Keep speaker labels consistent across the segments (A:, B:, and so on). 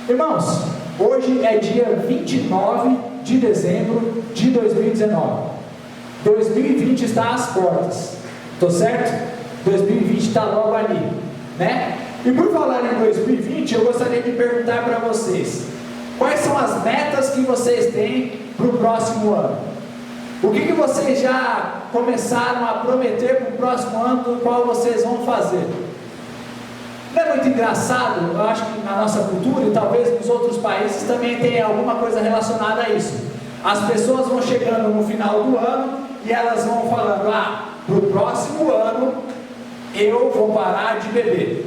A: Irmãos, hoje é dia 29 de dezembro de 2019. 2020 está às portas, estou certo? 2020 está logo ali, né? E por falar em 2020, eu gostaria de perguntar para vocês: quais são as metas que vocês têm para o próximo ano? O que vocês já começaram a prometer para o próximo ano, do qual vocês vão fazer? Não é muito engraçado? Eu acho que na nossa cultura e talvez nos outros países também tem alguma coisa relacionada a isso. As pessoas vão chegando no final do ano e elas vão falando: para o próximo ano eu vou parar de beber.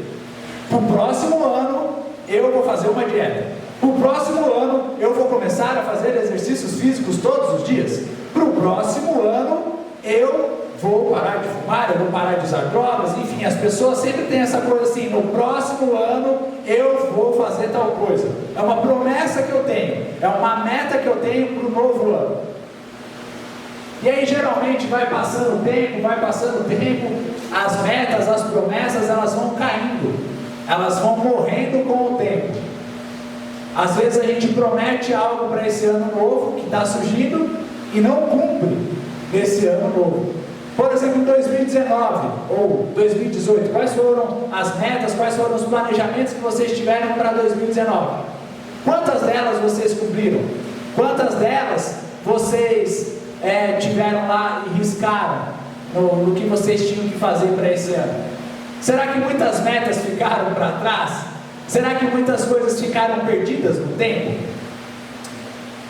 A: Para o próximo ano eu vou fazer uma dieta. Para o próximo ano eu vou começar a fazer exercícios físicos todos os dias. Para o próximo ano eu vou parar de fumar, eu vou parar de usar drogas. Enfim, as pessoas sempre têm essa coisa assim: no próximo ano eu vou fazer tal coisa. É uma promessa que eu tenho, é uma meta que eu tenho para o novo ano. E aí geralmente vai passando o tempo, as metas, as promessas, elas vão caindo, elas vão morrendo com o tempo. Às vezes a gente promete algo para esse ano novo que está surgindo e não cumpre nesse ano novo. Por exemplo, em 2019 ou 2018, quais foram as metas, quais foram os planejamentos que vocês tiveram para 2019? Quantas delas vocês cumpriram? Quantas delas vocês tiveram lá e riscaram no que vocês tinham que fazer para esse ano? Será que muitas metas ficaram para trás? Será que muitas coisas ficaram perdidas no tempo?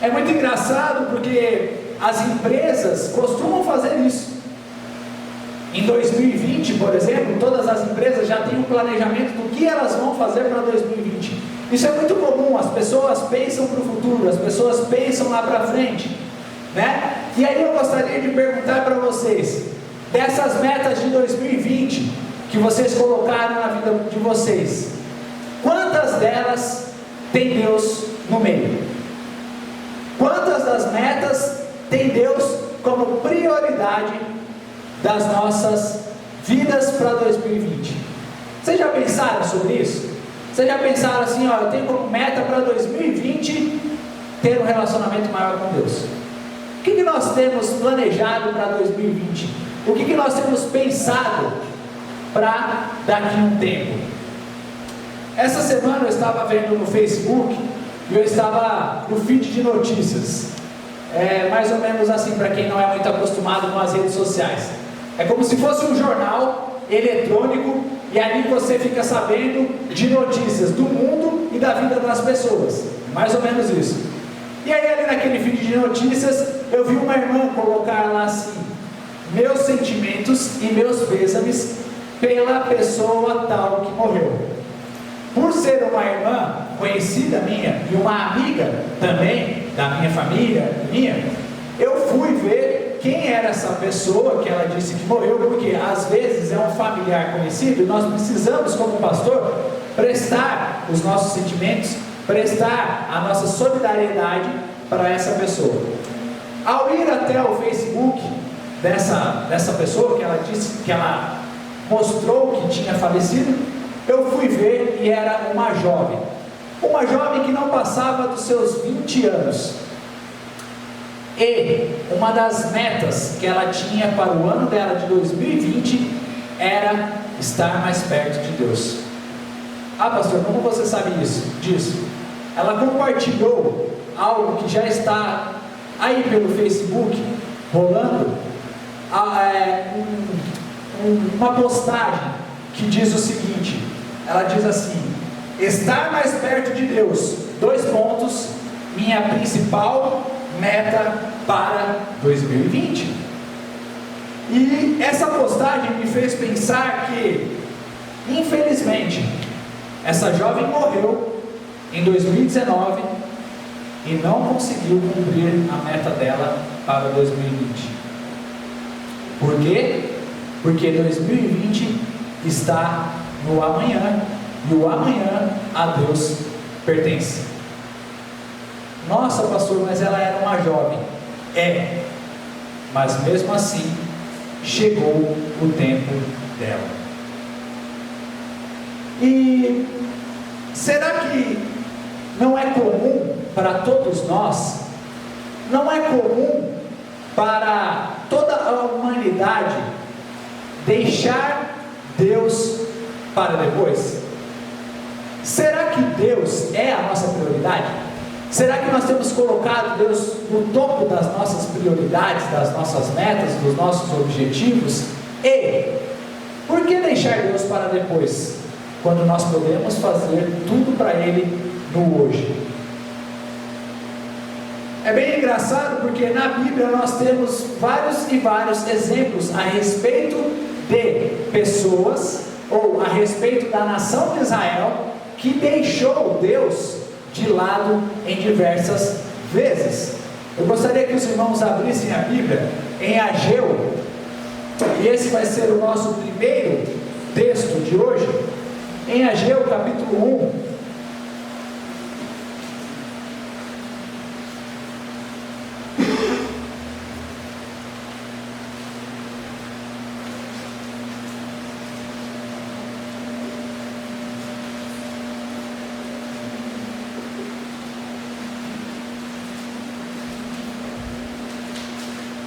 A: É muito engraçado porque as empresas costumam fazer isso. Em 2020, por exemplo, todas as empresas já têm um planejamento do que elas vão fazer para 2020. Isso é muito comum, as pessoas pensam para o futuro, as pessoas pensam lá para frente, né? E aí eu gostaria de perguntar para vocês: dessas metas de 2020 que vocês colocaram na vida de vocês, quantas delas tem Deus no meio? Quantas das metas tem Deus como prioridade das nossas vidas para 2020? Vocês já pensaram sobre isso? Vocês já pensaram assim: eu tenho como meta para 2020 ter um relacionamento maior com Deus? O que nós temos planejado para 2020? O que nós temos pensado para daqui a um tempo? Essa semana eu estava vendo no Facebook e eu estava no feed de notícias. Mais ou menos assim, para quem não é muito acostumado com as redes sociais. É como se fosse um jornal eletrônico e ali você fica sabendo de notícias do mundo e da vida das pessoas. Mais ou menos isso. E aí ali naquele feed de notícias eu vi uma irmã colocar lá assim: meus sentimentos e meus pêsames pela pessoa tal que morreu. Por ser uma irmã conhecida minha e uma amiga também da minha família, eu fui ver quem era essa pessoa que ela disse que morreu, porque às vezes é um familiar conhecido e nós precisamos, como pastor, prestar os nossos sentimentos, prestar a nossa solidariedade para essa pessoa. Ao ir até o Facebook dessa pessoa que ela disse, que ela mostrou que tinha falecido, eu fui ver e era uma jovem que não passava dos seus 20 anos. E uma das metas que ela tinha para o ano dela de 2020 era estar mais perto de Deus. Pastor, como você sabe disso? Ela compartilhou algo que já está aí pelo Facebook rolando, uma postagem que diz o seguinte: ela diz assim: estar mais perto de Deus, minha principal meta para 2020. E essa postagem me fez pensar que, infelizmente, essa jovem morreu em 2019 e não conseguiu cumprir a meta dela para 2020. Por quê? Porque 2020 está no amanhã, e o amanhã a Deus pertence. Nossa, pastor, mas ela era uma jovem. Mas mesmo assim chegou o tempo dela. E será que não é comum para todos nós, não é comum para toda a humanidade deixar Deus para depois? Será que Deus é a nossa prioridade? Será que nós temos colocado Deus no topo das nossas prioridades, das nossas metas, dos nossos objetivos? E por que deixar Deus para depois, quando nós podemos fazer tudo para Ele no hoje? É bem engraçado porque na Bíblia nós temos vários e vários exemplos a respeito de pessoas, ou a respeito da nação de Israel, que deixou Deus de lado em diversas vezes. Eu gostaria que os irmãos abrissem a Bíblia em Ageu, e esse vai ser o nosso primeiro texto de hoje, em Ageu capítulo 1.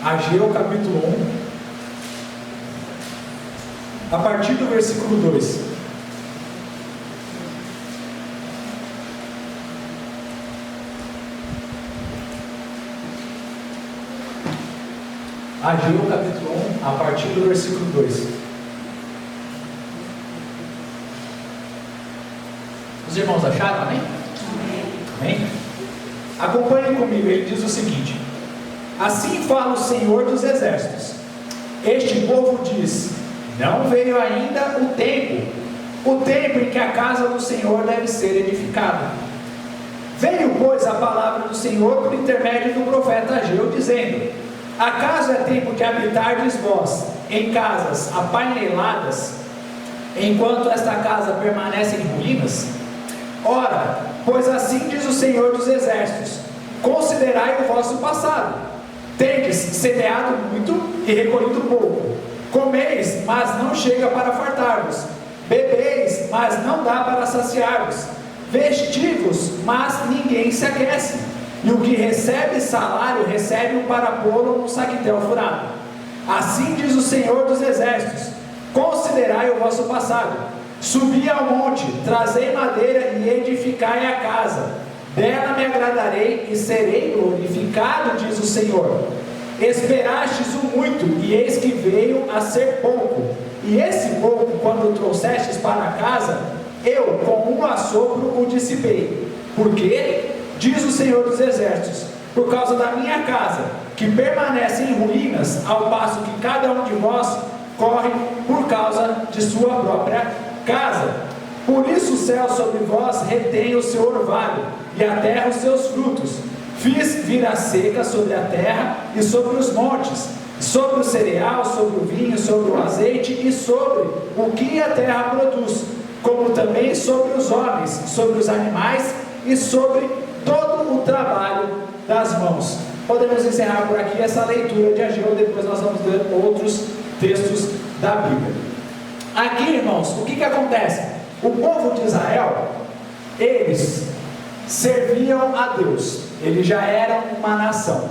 A: Ageu capítulo 1, a partir do versículo 2. Ageu capítulo 1, a partir do versículo 2. Os irmãos acharam? Amém? Amém? Acompanhem comigo, ele diz o seguinte: assim fala o Senhor dos Exércitos, este povo diz, não veio ainda o tempo em que a casa do Senhor deve ser edificada. Veio, pois, a palavra do Senhor por intermédio do profeta Ageu, dizendo, acaso é tempo de habitardes vós em casas apaineladas, enquanto esta casa permanece em ruínas? Ora, pois assim diz o Senhor dos Exércitos, considerai o vosso passado. Tendes semeado muito e recolhido pouco. Comeis, mas não chega para fartar-vos. Bebeis, mas não dá para saciar-vos. Vestivos, mas ninguém se aquece. E o que recebe salário, recebe-o para pô-lo num saquetel furado. Assim diz o Senhor dos Exércitos, considerai o vosso passado. Subi ao monte, trazei madeira e edificai a casa. Dela me agradarei e serei glorificado, diz o Senhor. Esperastes o muito, e eis que veio a ser pouco. E esse pouco, quando o trouxestes para casa, eu com um assopro o dissipei. Por quê? Diz o Senhor dos Exércitos, por causa da minha casa, que permanece em ruínas, ao passo que cada um de vós corre por causa de sua própria casa. Por isso o céu sobre vós retém o seu orvalho, e a terra os seus frutos. Fiz vir a seca sobre a terra e sobre os montes, sobre o cereal, sobre o vinho, sobre o azeite e sobre o que a terra produz, como também sobre os homens, sobre os animais e sobre todo o trabalho das mãos. Podemos encerrar por aqui essa leitura de Ageu, depois nós vamos ler outros textos da Bíblia. Aqui, irmãos, o que acontece? O povo de Israel, eles serviam a Deus, eles já eram uma nação.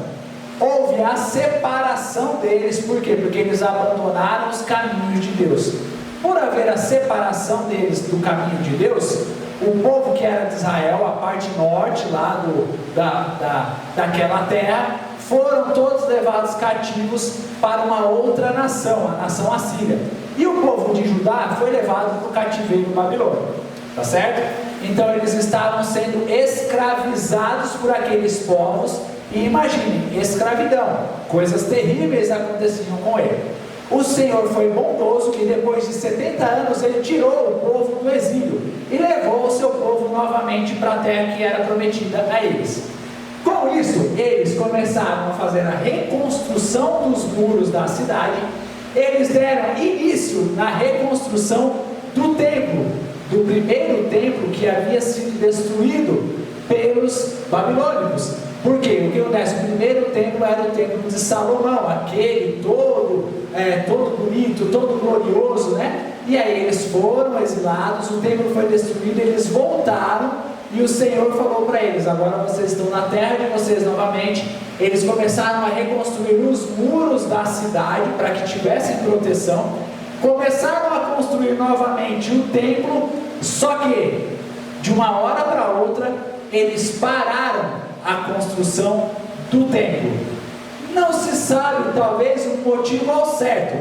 A: Houve a separação deles, por quê? Porque eles abandonaram os caminhos de Deus. Por haver a separação deles do caminho de Deus, o povo que era de Israel, a parte norte lá daquela terra, foram todos levados cativos para uma outra nação, a nação assíria. E o povo de Judá foi levado para o cativeiro babilônico, tá certo? Então eles estavam sendo escravizados por aqueles povos. E imaginem, escravidão, coisas terríveis aconteciam com ele. O Senhor foi bondoso, que depois de 70 anos ele tirou o povo do exílio e levou o seu povo novamente para a terra que era prometida a eles. Com isso, eles começaram a fazer a reconstrução dos muros da cidade. Eles deram início na reconstrução do templo, do primeiro templo que havia sido destruído pelos babilônicos. Por quê? O que acontece? O primeiro templo era o templo de Salomão, aquele todo bonito, todo glorioso, né? E aí eles foram exilados, o templo foi destruído, eles voltaram, e o Senhor falou para eles: agora vocês estão na terra de vocês novamente. Eles começaram a reconstruir os muros da cidade para que tivessem proteção, começaram a construir novamente o templo, só que de uma hora para outra eles pararam a construção do templo. Não se sabe talvez o motivo ao certo,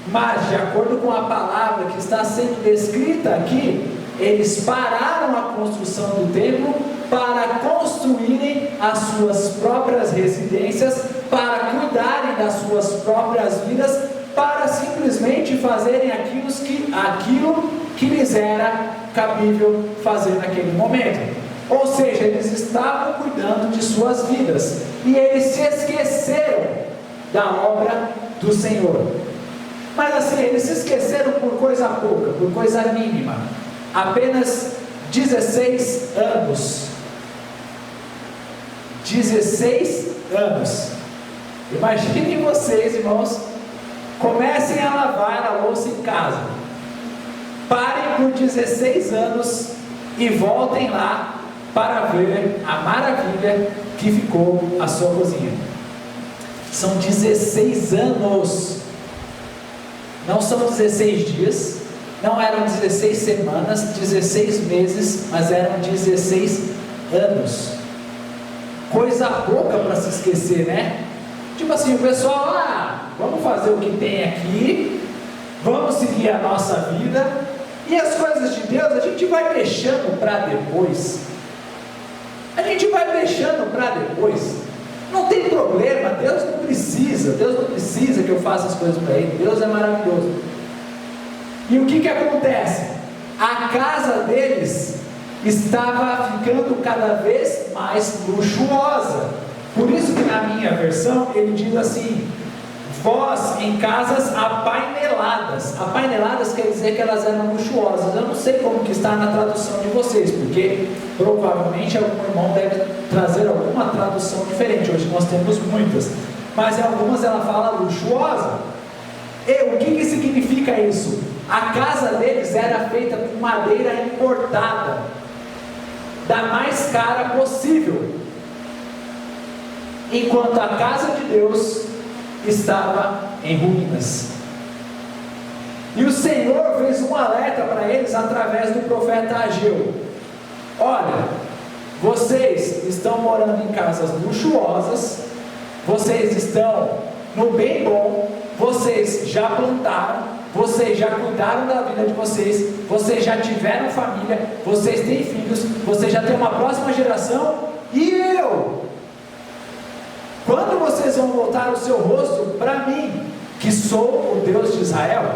A: mas de acordo com a palavra que está sendo descrita aqui, eles pararam a construção do templo para construírem as suas próprias residências, para cuidarem das suas próprias vidas, para simplesmente fazerem aquilo que lhes era cabível fazer naquele momento. Ou seja, eles estavam cuidando de suas vidas e eles se esqueceram da obra do Senhor. Mas assim, eles se esqueceram por coisa pouca, por coisa mínima. Apenas 16 anos. 16 anos. Imaginem vocês, irmãos, comecem a lavar a louça em casa. Parem por 16 anos e voltem lá para ver a maravilha que ficou a sua cozinha. São 16 anos. Não são 16 dias, não eram 16 semanas, 16 meses, mas eram 16 anos. Coisa pouca para se esquecer, né? Tipo assim, o pessoal, vamos fazer o que tem aqui, vamos seguir a nossa vida, e as coisas de Deus a gente vai deixando para depois. A gente vai deixando para depois. Não tem problema, Deus não precisa que eu faça as coisas para Ele. Deus é maravilhoso. E o que acontece? A casa deles estava ficando cada vez mais luxuosa. Por isso que na minha versão ele diz assim: vós em casas apaineladas. Apaineladas quer dizer que elas eram luxuosas. Eu não sei como que está na tradução de vocês, porque provavelmente algum irmão deve trazer alguma tradução diferente. Hoje nós temos muitas, mas em algumas ela fala luxuosa. E o que significa isso? A casa deles era feita com madeira importada, da mais cara possível, enquanto a casa de Deus estava em ruínas. E o Senhor fez um alerta para eles através do profeta Ageu: olha, vocês estão morando em casas luxuosas, vocês estão no bem bom, vocês já plantaram, vocês já cuidaram da vida de vocês, vocês já tiveram família, vocês têm filhos, vocês já têm uma próxima geração, e eu? Quando vocês vão voltar o seu rosto para mim, que sou o Deus de Israel?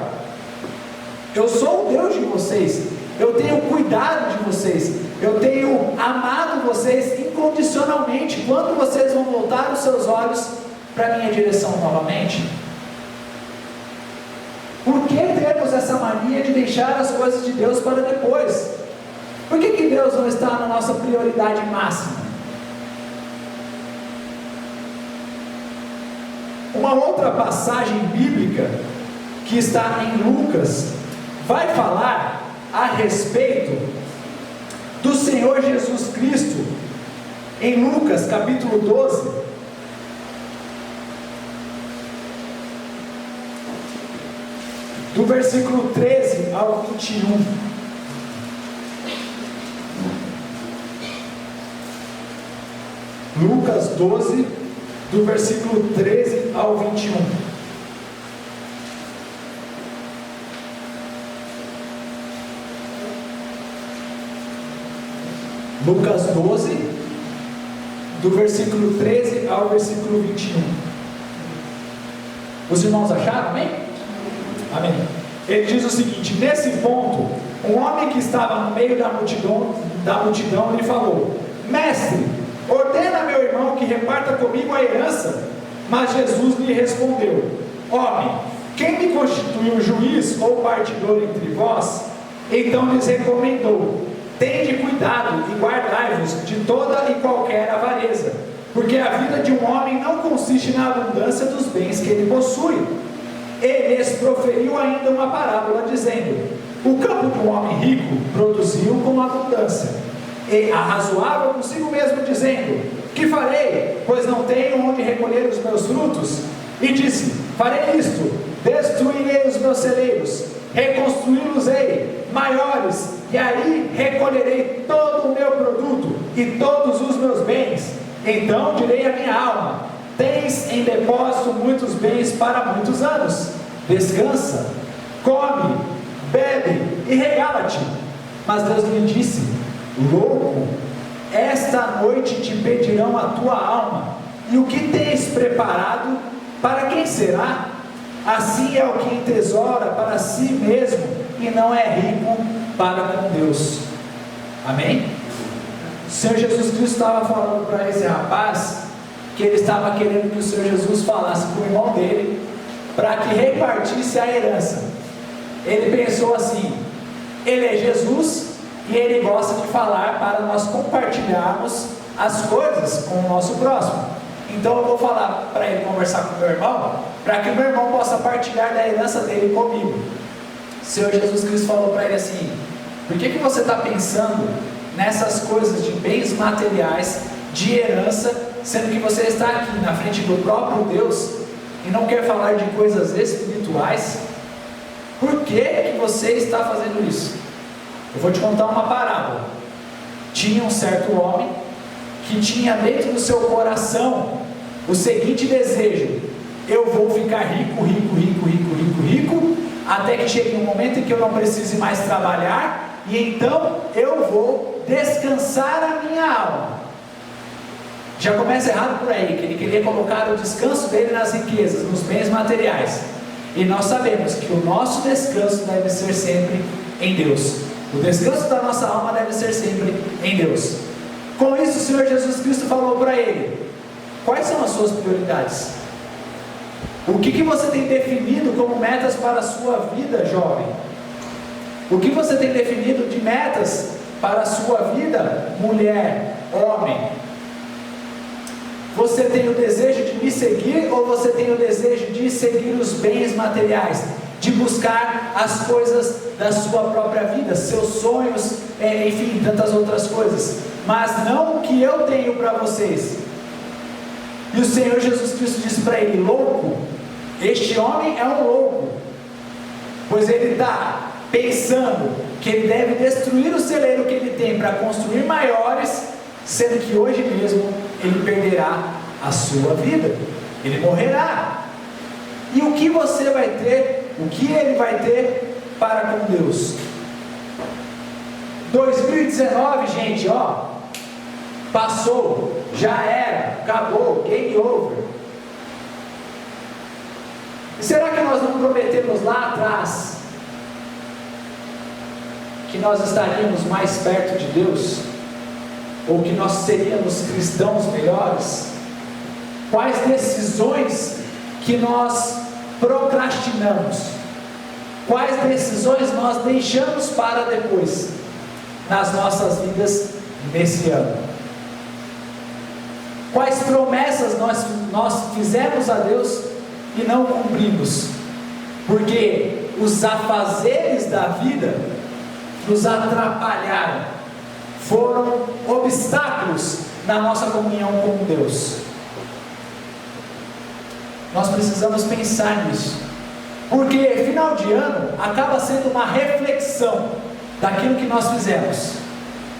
A: Eu sou o Deus de vocês, eu tenho cuidado de vocês, eu tenho amado vocês incondicionalmente. Quando vocês vão voltar os seus olhos para a minha direção novamente? Por que temos essa mania de deixar as coisas de Deus para depois? Por que Deus não está na nossa prioridade máxima? Uma outra passagem bíblica que está em Lucas vai falar a respeito do Senhor Jesus Cristo. Em Lucas capítulo 12, do versículo 13 ao 21. Lucas 12, do versículo 13 ao 21. Lucas 12, do versículo 13 ao versículo 21. Os irmãos acharam, amém? Amém. Ele diz o seguinte: nesse ponto, um homem que estava no meio da multidão lhe falou: mestre, ordena a meu irmão que reparta comigo a herança. Mas Jesus lhe respondeu: homem, quem me constituiu juiz ou partidor entre vós? Então lhes recomendou: tende cuidado e guardai-vos de toda e qualquer avareza, porque a vida de um homem não consiste na abundância dos bens que ele possui. Ele lhes proferiu ainda uma parábola, dizendo: o campo de um homem rico produziu com abundância. e arrazoava consigo mesmo, dizendo: que farei, pois não tenho onde recolher os meus frutos? E disse: farei isto, destruirei os meus celeiros, reconstruí-los-ei maiores, e aí recolherei todo o meu produto e todos os meus bens. Então direi à minha alma: tens em depósito muitos bens para muitos anos, descansa, come, bebe e regala-te. Mas Deus lhe disse: louco, esta noite te pedirão a tua alma, e o que tens preparado, para quem será? Assim é o que entesoura para si mesmo, e não é rico para com Deus. Amém? O Senhor Jesus Cristo estava falando para esse rapaz, que ele estava querendo que o Senhor Jesus falasse para o irmão dele, para que repartisse a herança. Ele pensou assim: ele é Jesus, e ele gosta de falar para nós compartilharmos as coisas com o nosso próximo. Então eu vou falar para ele conversar com o meu irmão, para que o meu irmão possa partilhar da herança dele comigo. O Senhor Jesus Cristo falou para ele assim: por que você está pensando nessas coisas de bens materiais, de herança, sendo que você está aqui na frente do próprio Deus e não quer falar de coisas espirituais? Por que você está fazendo isso? Eu vou te contar uma parábola. Tinha um certo homem que tinha dentro do seu coração o seguinte desejo: eu vou ficar rico, rico, rico, rico, rico, rico, até que chegue um momento em que eu não precise mais trabalhar, e então eu vou descansar a minha alma. Já começa errado por aí, que ele queria colocar o descanso dele nas riquezas, nos bens materiais. E nós sabemos que o nosso descanso deve ser sempre em Deus. O descanso da nossa alma deve ser sempre em Deus. Com isso, o Senhor Jesus Cristo falou para ele: quais são as suas prioridades? O que você tem definido como metas para a sua vida, jovem? O que você tem definido de metas para a sua vida, mulher, homem? Você tem o desejo de me seguir, ou você tem o desejo de seguir os bens materiais, de buscar as coisas da sua própria vida, seus sonhos, enfim, tantas outras coisas, mas não o que eu tenho para vocês? E o Senhor Jesus Cristo disse para ele: louco, este homem é um louco, pois ele está pensando que ele deve destruir o celeiro que ele tem para construir maiores, sendo que hoje mesmo ele perderá a sua vida, ele morrerá. E o que você vai ter, o que ele vai ter para com Deus? 2019, gente, passou, já era, acabou, game over. E será que nós não prometemos lá atrás que nós estaríamos mais perto de Deus? Ou que nós seríamos cristãos melhores? Quais decisões que nós procrastinamos? Quais decisões nós deixamos para depois nas nossas vidas nesse ano? Quais promessas nós fizemos a Deus e não cumprimos? Porque os afazeres da vida nos atrapalharam, foram obstáculos na nossa comunhão com Deus. Nós precisamos pensar nisso, porque final de ano acaba sendo uma reflexão daquilo que nós fizemos,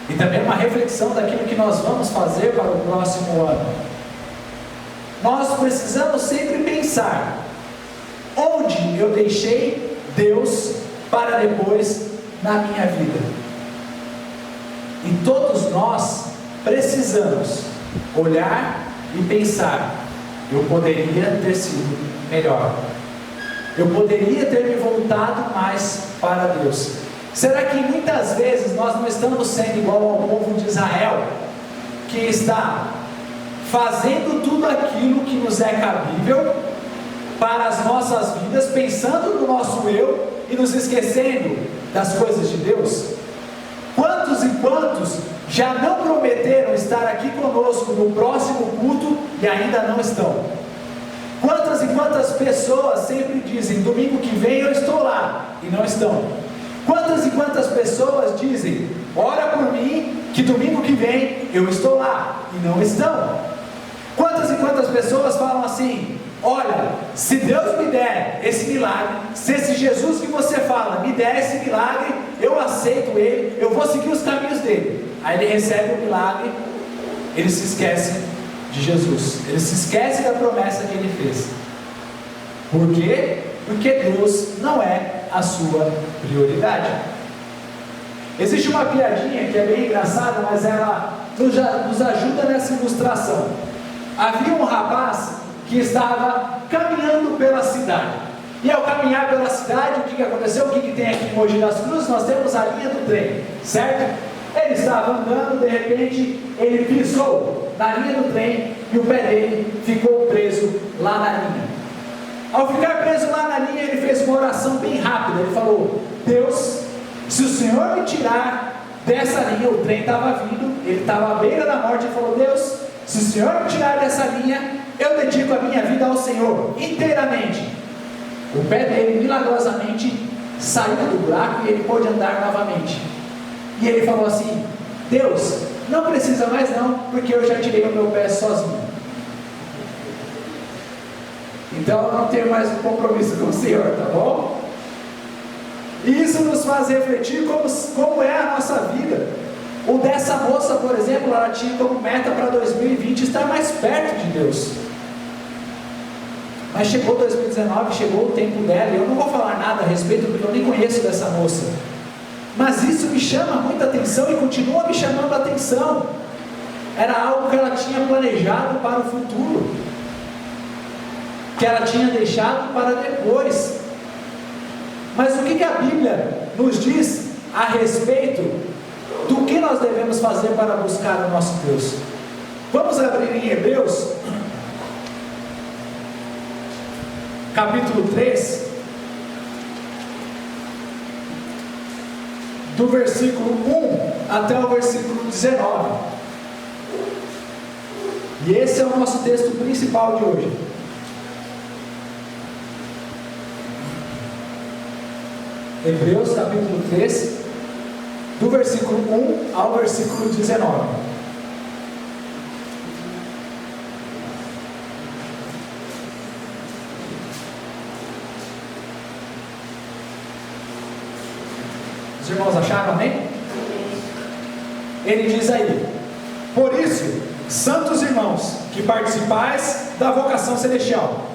A: e também uma reflexão daquilo que nós vamos fazer para o próximo ano. Nós precisamos sempre pensar: onde eu deixei Deus para depois na minha vida? E todos nós precisamos olhar e pensar: eu poderia ter sido melhor, eu poderia ter me voltado mais para Deus. Será que muitas vezes nós não estamos sendo igual ao povo de Israel, que está fazendo tudo aquilo que nos é cabível para as nossas vidas, pensando no nosso eu e nos esquecendo das coisas de Deus? Quantos e quantos já não prometeram estar aqui conosco no próximo culto e ainda não estão? Quantas e quantas pessoas sempre dizem: domingo que vem eu estou lá, e não estão? Quantas e quantas pessoas dizem: ora por mim, que domingo vem, eu estou lá, e não estão. Quantas e quantas pessoas falam assim: olha, se Deus me der esse milagre, se esse Jesus que você fala me der esse milagre, eu aceito ele, eu vou seguir os caminhos dele. Aí ele recebe o milagre, ele se esquece de Jesus, ele se esquece da promessa que ele fez. Por quê? Porque Deus não é a sua prioridade. Existe uma piadinha que é bem engraçada, mas ela nos ajuda nessa ilustração. Havia um rapaz que estava caminhando pela cidade, e ao caminhar pela cidade, o que aconteceu? O que tem aqui em Mogi das Cruzes? Nós temos a linha do trem, certo? Ele estava andando, de repente ele pisou na linha do trem e o pé dele ficou preso lá na linha. Ao ficar preso lá na linha, ele fez uma oração bem rápida. Ele falou: Deus, se o Senhor me tirar dessa linha, o trem estava vindo, ele estava à beira da morte, ele falou: Deus, se o Senhor me tirar dessa linha, eu dedico a minha vida ao Senhor inteiramente. O pé dele milagrosamente saiu do buraco e ele pôde andar novamente. E ele falou assim: Deus, não precisa mais não, porque eu já tirei o meu pé sozinho. Então eu não tenho mais um compromisso com o Senhor, tá bom? E isso nos faz refletir como é a nossa vida. O dessa moça, por exemplo, ela tinha como meta para 2020 estar mais perto de Deus. Mas chegou 2019, chegou o tempo dela, e eu não vou falar nada a respeito, porque eu nem conheço dessa moça. Mas isso me chama muita atenção e continua me chamando a atenção. Era algo que ela tinha planejado para o futuro, que ela tinha deixado para depois. Mas o que a Bíblia nos diz a respeito do que nós devemos fazer para buscar o nosso Deus? Vamos abrir em Hebreus, capítulo 3, do versículo 1 até o versículo 19. E esse é o nosso texto principal de hoje. Hebreus capítulo 3, do versículo 1 ao versículo 19. Os irmãos acharam, amém? Ele diz aí: por isso, santos irmãos, que participais da vocação celestial,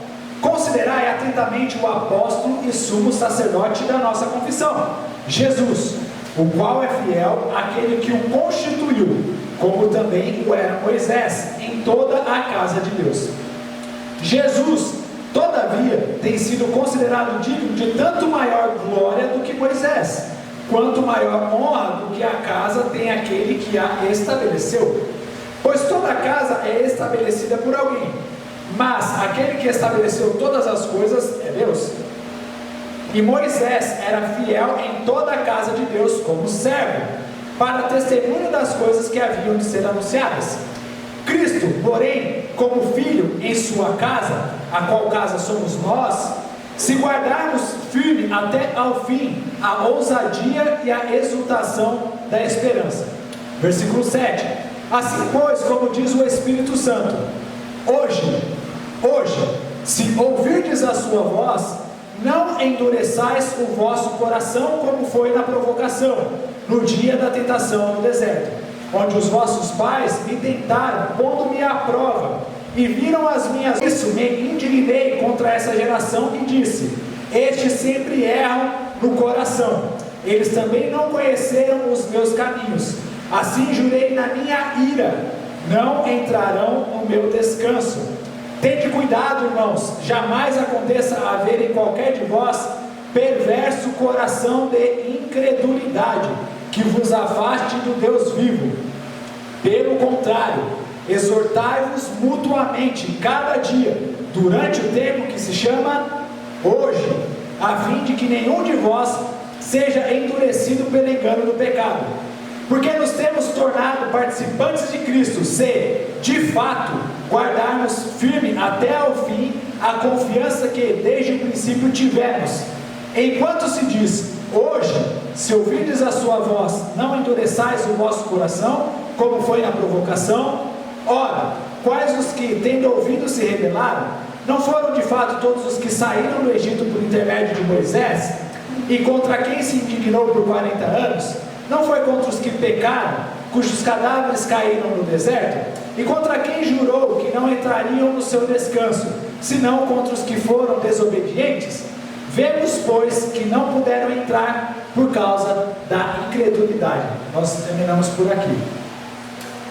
A: considerai atentamente o apóstolo e sumo sacerdote da nossa confissão, Jesus, o qual é fiel àquele que o constituiu, como também o era Moisés, em toda a casa de Deus. Jesus, todavia, tem sido considerado digno de tanto maior glória do que Moisés, quanto maior honra do que a casa tem aquele que a estabeleceu. Pois toda casa é estabelecida por alguém, mas aquele que estabeleceu todas as coisas é Deus. E Moisés era fiel em toda a casa de Deus como servo, para testemunho das coisas que haviam de ser anunciadas. Cristo, porém, como filho em sua casa, a qual casa somos nós, se guardarmos firme até ao fim a ousadia e a exultação da esperança. Versículo 7. Assim pois, como diz o Espírito Santo, hoje, se ouvirdes a sua voz, não endureçais o vosso coração como foi na provocação, no dia da tentação no deserto, onde os vossos pais me tentaram, pondo-me à prova, e viram as minhas... Isso me indignei contra essa geração e disse: estes sempre erram no coração, eles também não conheceram os meus caminhos. Assim jurei na minha ira, não entrarão no meu descanso. Tende cuidado, irmãos, jamais aconteça haver em qualquer de vós perverso coração de incredulidade, que vos afaste do Deus vivo. Pelo contrário, exortai-vos mutuamente cada dia, durante o tempo que se chama hoje, a fim de que nenhum de vós seja endurecido pelo engano do pecado. Porque nos temos tornado participantes de Cristo, se, de fato, guardarmos firme até ao fim a confiança que desde o princípio tivemos. Enquanto se diz, hoje, se ouvirdes a sua voz, não endureçais o vosso coração, como foi na provocação. Ora, quais os que, tendo ouvido, se rebelaram? Não foram de fato todos os que saíram do Egito por intermédio de Moisés? E contra quem se indignou por 40 anos? Não foi contra os que pecaram, cujos cadáveres caíram no deserto? E contra quem jurou que não entrariam no seu descanso, senão contra os que foram desobedientes? Vemos, pois, que não puderam entrar por causa da incredulidade. Nós terminamos por aqui.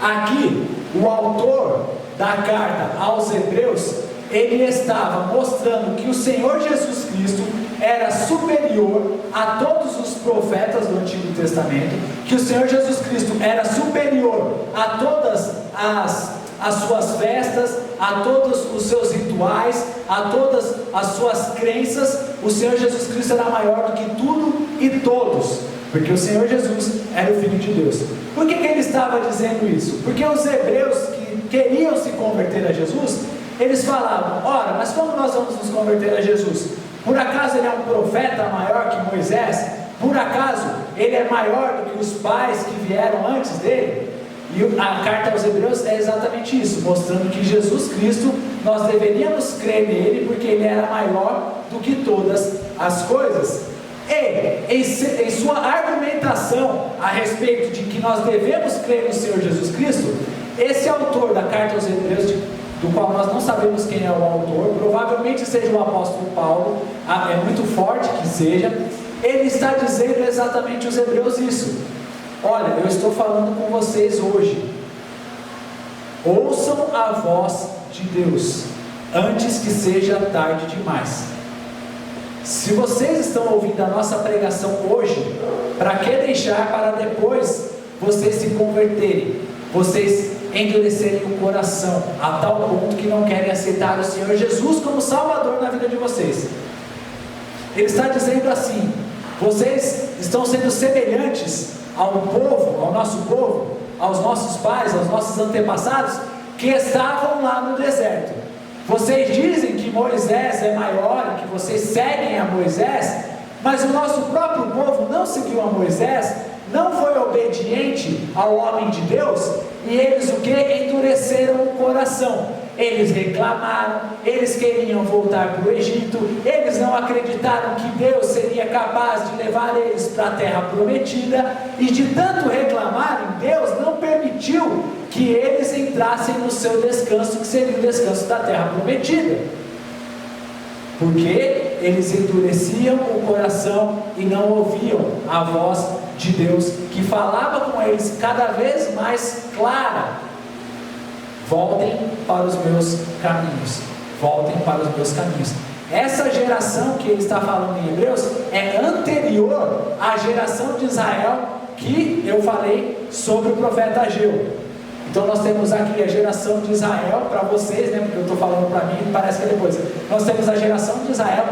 A: Aqui, o autor da carta aos Hebreus, ele estava mostrando que o Senhor Jesus Cristo era superior a todos os profetas do Antigo Testamento, que o Senhor Jesus Cristo era superior a todas as suas festas, a todos os seus rituais, a todas as suas crenças. O Senhor Jesus Cristo era maior do que tudo e todos, porque o Senhor Jesus era o Filho de Deus. Por que ele estava dizendo isso? Porque os hebreus que queriam se converter a Jesus, eles falavam: ora, mas como nós vamos nos converter a Jesus? Por acaso ele é um profeta maior que Moisés? Por acaso ele é maior do que os pais que vieram antes dele? E a carta aos Hebreus é exatamente isso, mostrando que Jesus Cristo, nós deveríamos crer nele, porque ele era maior do que todas as coisas. E em sua argumentação a respeito de que nós devemos crer no Senhor Jesus Cristo, esse autor da carta aos Hebreus, do qual nós não sabemos quem é o autor, provavelmente seja o apóstolo Paulo, é muito forte que seja, ele está dizendo exatamente aos Hebreus isso: olha, eu estou falando com vocês hoje, ouçam a voz de Deus, antes que seja tarde demais. Se vocês estão ouvindo a nossa pregação hoje, para que deixar para depois vocês se converterem, vocês endurecerem o coração, a tal ponto que não querem aceitar o Senhor Jesus como Salvador na vida de vocês? Ele está dizendo assim: vocês estão sendo semelhantes ao povo, ao nosso povo, aos nossos pais, aos nossos antepassados, que estavam lá no deserto. Vocês dizem que Moisés é maior, que vocês seguem a Moisés, mas o nosso próprio povo não seguiu a Moisés, não foi obediente ao homem de Deus, e eles o que? Endureceram o coração. Eles reclamaram, eles queriam voltar para o Egito, eles não acreditaram que Deus seria capaz de levar eles para a terra prometida, e de tanto reclamarem, Deus não permitiu que eles entrassem no seu descanso, que seria o descanso da terra prometida, porque eles endureciam o coração e não ouviam a voz de Deus, que falava com eles cada vez mais clara: voltem para os meus caminhos, voltem para os meus caminhos. Essa geração que ele está falando em Hebreus é anterior à geração de Israel que eu falei sobre o profeta Ageu. Então nós temos aqui a geração de Israel para vocês, né? Porque eu estou falando para mim, parece que é depois. Nós temos a geração de Israel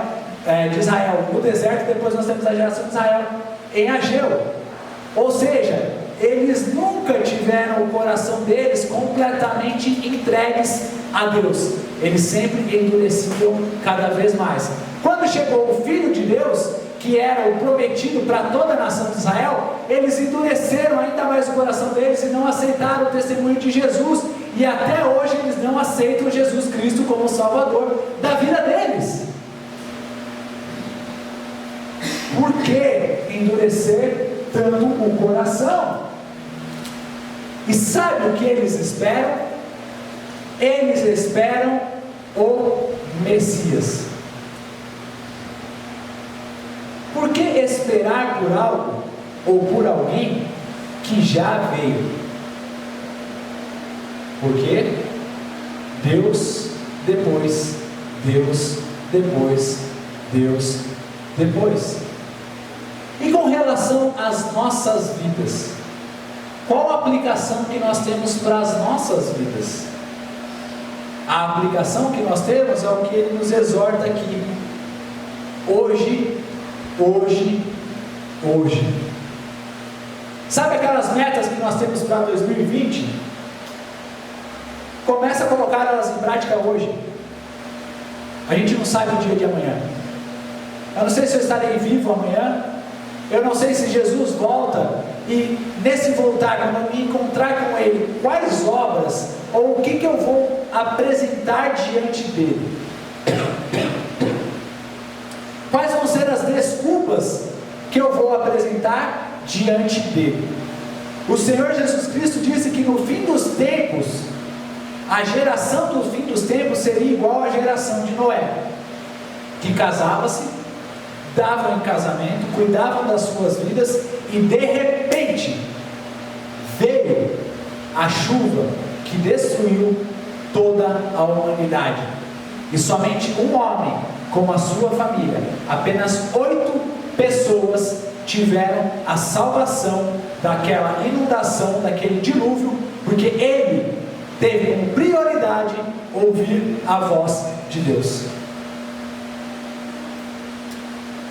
A: no deserto, depois nós temos a geração de Israel em Ageu. Ou seja, eles nunca tiveram o coração deles completamente entregues a Deus. Eles sempre endureciam cada vez mais. Quando chegou o Filho de Deus, que era o prometido para toda a nação de Israel, eles endureceram ainda mais o coração deles e não aceitaram o testemunho de Jesus, e até hoje eles não aceitam Jesus Cristo como Salvador da vida deles. Por que endurecer tanto o coração? E sabe o que eles esperam? Eles esperam o Messias. Por que esperar por algo ou por alguém que já veio? Porque Deus depois, Deus depois, Deus depois. E com relação às nossas vidas, qual a aplicação que nós temos para as nossas vidas? A aplicação que nós temos é o que ele nos exorta aqui: hoje, hoje, hoje. Sabe aquelas metas que nós temos para 2020? Começa a colocar elas em prática hoje. A gente não sabe o dia de amanhã. Eu não sei se eu estarei vivo amanhã. Eu não sei se Jesus volta e nesse voltar, quando eu me encontrar com Ele, quais obras ou o que eu vou apresentar diante dele? Quais vão ser as desculpas que eu vou apresentar diante dele? O Senhor Jesus Cristo disse que no fim dos tempos, a geração do fim dos tempos seria igual à geração de Noé, que casava-se, davam em casamento, cuidavam das suas vidas, e de repente veio a chuva que destruiu toda a humanidade, e somente um homem com a sua família, apenas 8 pessoas tiveram a salvação daquela inundação, daquele dilúvio, porque ele teve como prioridade ouvir a voz de Deus.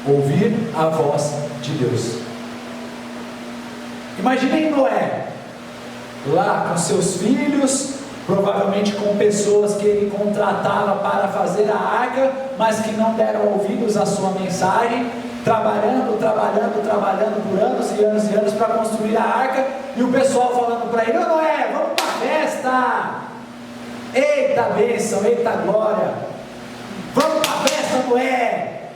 A: Ouvir a voz de Deus. Imaginem Noé, lá com seus filhos, provavelmente com pessoas que ele contratava para fazer a arca, mas que não deram ouvidos à sua mensagem, trabalhando por anos e anos e anos para construir a arca, e o pessoal falando para ele: ô Noé, vamos para a festa, eita bênção, eita glória, vamos para a festa, Noé,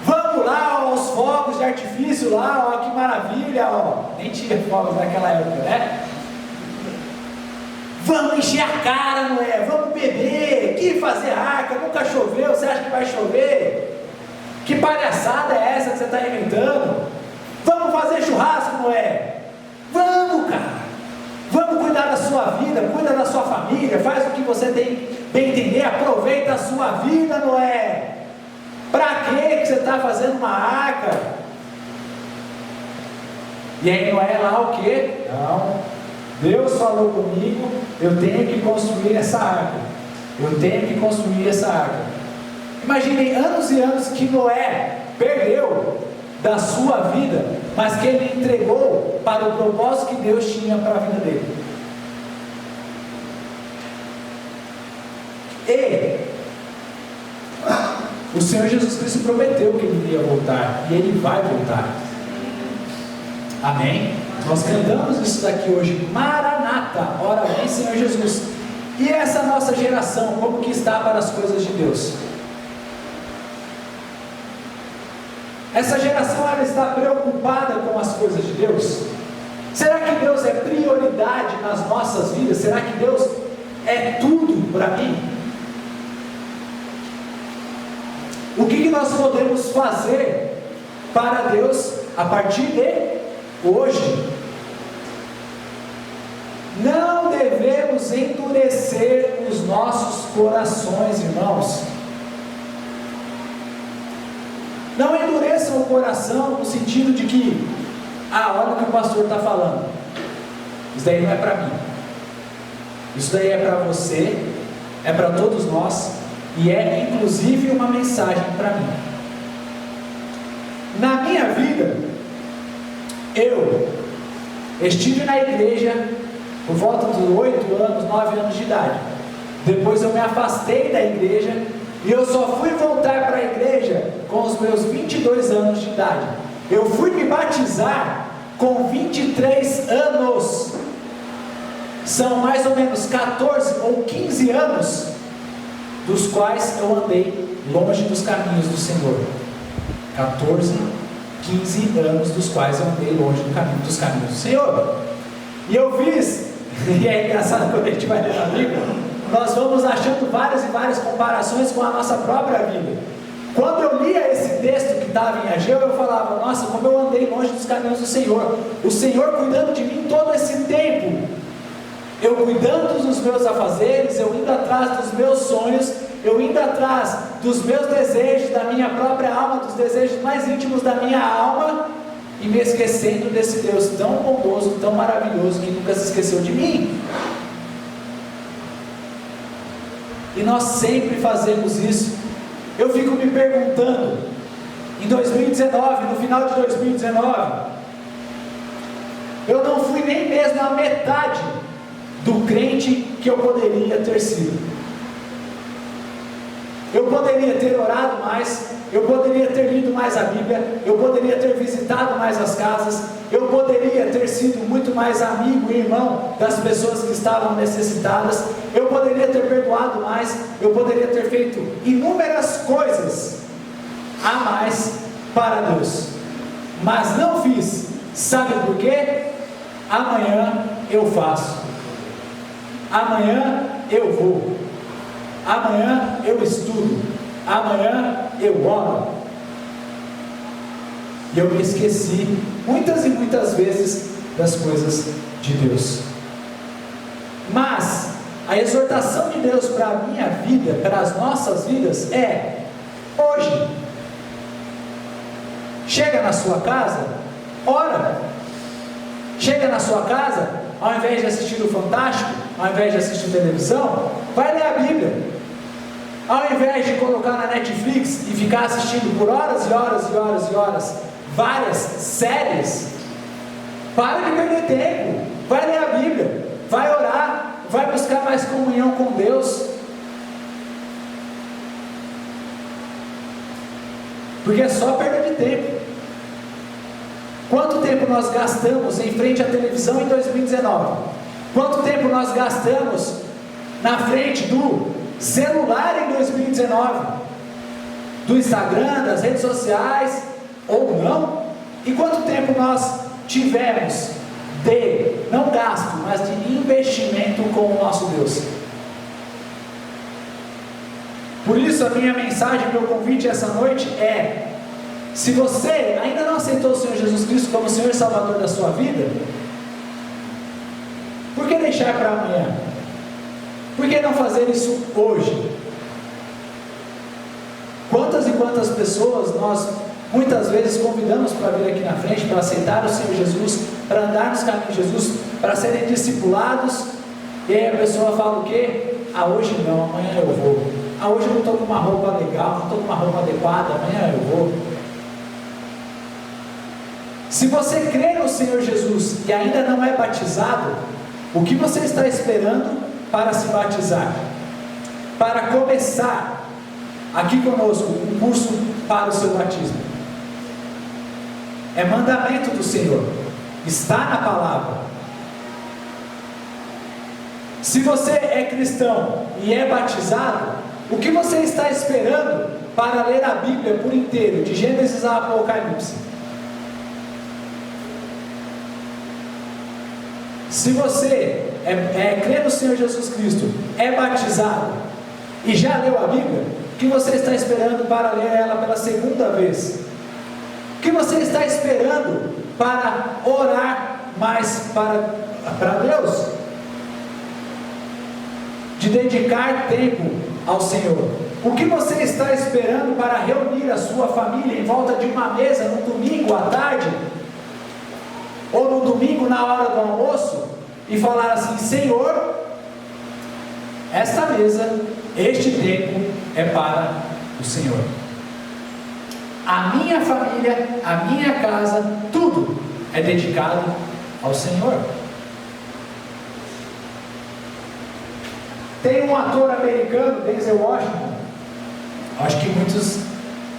A: vamos lá, ó, aos fogos de artifício lá, ó, que maravilha, ó. Nem tinha fogos naquela época, né? Vamos encher a cara, Noé, vamos beber, que fazer arca, nunca choveu, você acha que vai chover? Que palhaçada é essa que você está inventando? Vamos fazer churrasco, Noé? Vamos, cara, vamos cuidar da sua vida, cuida da sua família, faz o que você tem bem entender, aproveita a sua vida, Noé. Para que você está fazendo uma arca? E aí Noé lá o que? Não, Deus falou comigo, eu tenho que construir essa arca, eu tenho que construir essa arca. Imaginem anos e anos que Noé perdeu da sua vida, mas que ele entregou para o propósito que Deus tinha para a vida dele. E o Senhor Jesus Cristo prometeu que ele iria voltar, e ele vai voltar. Amém? Nós cantamos isso daqui hoje: Maranata, ora vem Senhor Jesus. E essa nossa geração, como que está para as coisas de Deus? Essa geração, ela está preocupada com as coisas de Deus? Será que Deus é prioridade nas nossas vidas? Será que Deus é tudo para mim? O que nós podemos fazer para Deus a partir de hoje? Não devemos endurecer os nossos corações, irmãos. Não endureçam o coração no sentido de que, olha o que o pastor está falando, isso daí não é para mim, isso daí é para você, é para todos nós, e é inclusive uma mensagem para mim. Na minha vida, eu estive na igreja por volta dos 8 anos, 9 anos de idade. Depois eu me afastei da igreja, e eu só fui voltar para a igreja com os meus 22 anos de idade. Eu fui me batizar com 23 anos. São mais ou menos 14 ou 15 anos dos quais eu andei longe dos caminhos do Senhor. 14, 15 anos dos quais eu andei longe dos caminhos do Senhor. E eu fiz, e é engraçado quando a gente vai ler a Bíblia, nós vamos achando várias e várias comparações com a nossa própria vida. Quando eu lia esse texto que estava em Ageu, eu falava: nossa, como eu andei longe dos caminhos do Senhor. O Senhor cuidando de mim todo esse tempo, eu cuidando dos meus afazeres, eu indo atrás dos meus sonhos, eu indo atrás dos meus desejos, da minha própria alma, dos desejos mais íntimos da minha alma, e me esquecendo desse Deus tão bondoso, tão maravilhoso, que nunca se esqueceu de mim. E nós sempre fazemos isso. Eu fico me perguntando, em 2019, no final de 2019, eu não fui nem mesmo a metade do crente que eu poderia ter sido. Eu poderia ter orado mais, eu poderia ter lido mais a Bíblia, eu poderia ter visitado mais as casas, eu poderia ter sido muito mais amigo e irmão das pessoas que estavam necessitadas, eu poderia ter perdoado mais, eu poderia ter feito inúmeras coisas a mais para Deus, mas não fiz. Sabe por quê? Amanhã eu faço, amanhã eu vou, amanhã eu estudo, amanhã eu oro. E eu me esqueci muitas e muitas vezes das coisas de Deus. Mas a exortação de Deus para a minha vida, para as nossas vidas é: hoje, chega na sua casa, ora. Chega na sua casa, ao invés de assistir o Fantástico, ao invés de assistir televisão, vai ler a Bíblia. Ao invés de colocar na Netflix e ficar assistindo por horas e horas e horas e horas várias séries, para de perder tempo, vai ler a Bíblia, vai orar, vai buscar mais comunhão com Deus, porque é só perda de tempo. Quanto tempo nós gastamos em frente à televisão em 2019? Quanto tempo nós gastamos na frente do celular em 2019? Do Instagram, das redes sociais, ou não? E quanto tempo nós tivemos de, não gasto, mas de investimento com o nosso Deus? Por isso a minha mensagem, meu convite essa noite é: se você ainda não aceitou o Senhor Jesus Cristo como Senhor e Salvador da sua vida, por que deixar para amanhã? Por que não fazer isso hoje? Quantas e quantas pessoas nós muitas vezes convidamos para vir aqui na frente, para aceitar o Senhor Jesus, para andar nos caminhos de Jesus, para serem discipulados, e aí a pessoa fala o quê? Ah, hoje não, amanhã eu vou. Ah, hoje eu não estou com uma roupa legal, não estou com uma roupa adequada, amanhã eu vou. Se você crê no Senhor Jesus e ainda não é batizado, o que você está esperando para se batizar? Para começar aqui conosco um curso para o seu batismo. É mandamento do Senhor, está na palavra. Se você é cristão e é batizado, o que você está esperando para ler a Bíblia por inteiro, de Gênesis a Apocalipse? Se você crê no Senhor Jesus Cristo, é batizado e já leu a Bíblia, o que você está esperando para ler ela pela segunda vez? O que você está esperando para orar mais para Deus? De dedicar tempo ao Senhor. O que você está esperando para reunir a sua família em volta de uma mesa no domingo à tarde? Ou no domingo na hora do almoço, e falar assim: Senhor, esta mesa, este tempo é para o Senhor. A minha família, a minha casa, tudo é dedicado ao Senhor. Tem um ator americano, Denzel Washington, acho que muitos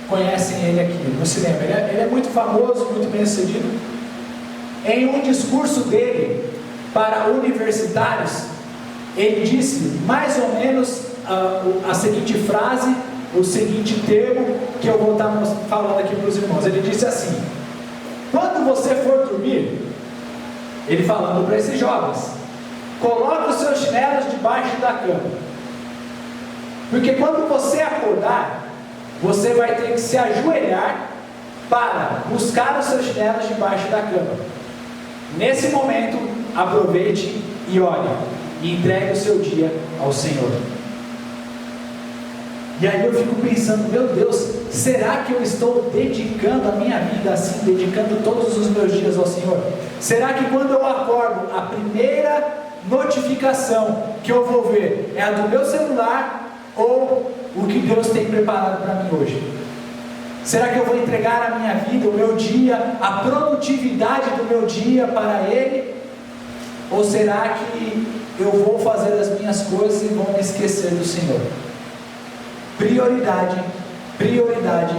A: conhecem ele aqui no cinema, ele é muito famoso, muito bem sucedido. Em um discurso dele para universitários, ele disse mais ou menos a seguinte frase, o seguinte termo, que eu vou estar falando aqui para os irmãos. Ele disse assim: quando você for dormir, ele falando para esses jovens, coloque os seus chinelos debaixo da cama, porque quando você acordar, você vai ter que se ajoelhar para buscar os seus chinelos debaixo da cama. Nesse momento, aproveite e ore, e entregue o seu dia ao Senhor. E aí eu fico pensando: meu Deus, será que eu estou dedicando a minha vida assim, dedicando todos os meus dias ao Senhor? Será que quando eu acordo, a primeira notificação que eu vou ver é a do meu celular, ou o que Deus tem preparado para mim hoje? Será que eu vou entregar a minha vida, o meu dia, a produtividade do meu dia para Ele? Ou será que eu vou fazer as minhas coisas e vou me esquecer do Senhor? Prioridade, prioridade,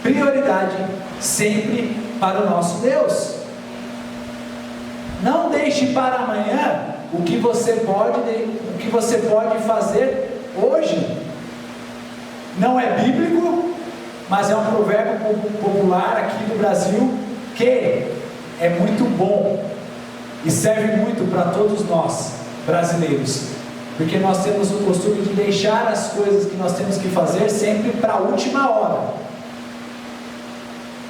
A: prioridade sempre para o nosso Deus. Não deixe para amanhã o que você pode fazer hoje. Não é bíblico, mas é um provérbio popular aqui do Brasil que é muito bom e serve muito para todos nós brasileiros, porque nós temos o costume de deixar as coisas que nós temos que fazer sempre para a última hora.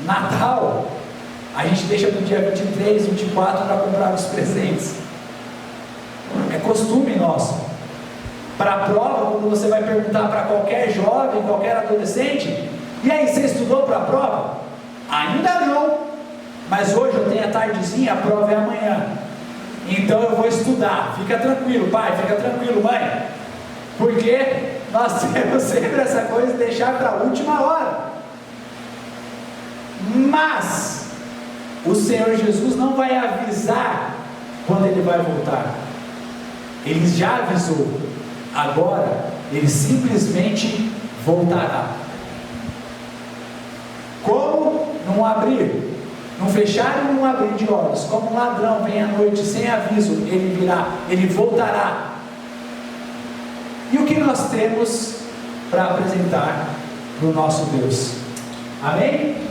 A: Natal a gente deixa para o dia 23, 24 para comprar os presentes. É costume nosso. Para a prova, quando você vai perguntar para qualquer jovem, qualquer adolescente: e aí, você estudou para a prova? Ainda não, mas hoje eu tenho a tardezinha, a prova é amanhã, então eu vou estudar. Fica tranquilo, pai, fica tranquilo, mãe, porque nós temos sempre essa coisa de deixar para a última hora. Mas o Senhor Jesus não vai avisar quando Ele vai voltar. Ele já avisou. Agora Ele simplesmente voltará. Como? Num abrir, num fechar e num abrir de olhos. Como um ladrão vem à noite sem aviso, Ele virá, Ele voltará. E o que nós temos para apresentar para o nosso Deus? Amém?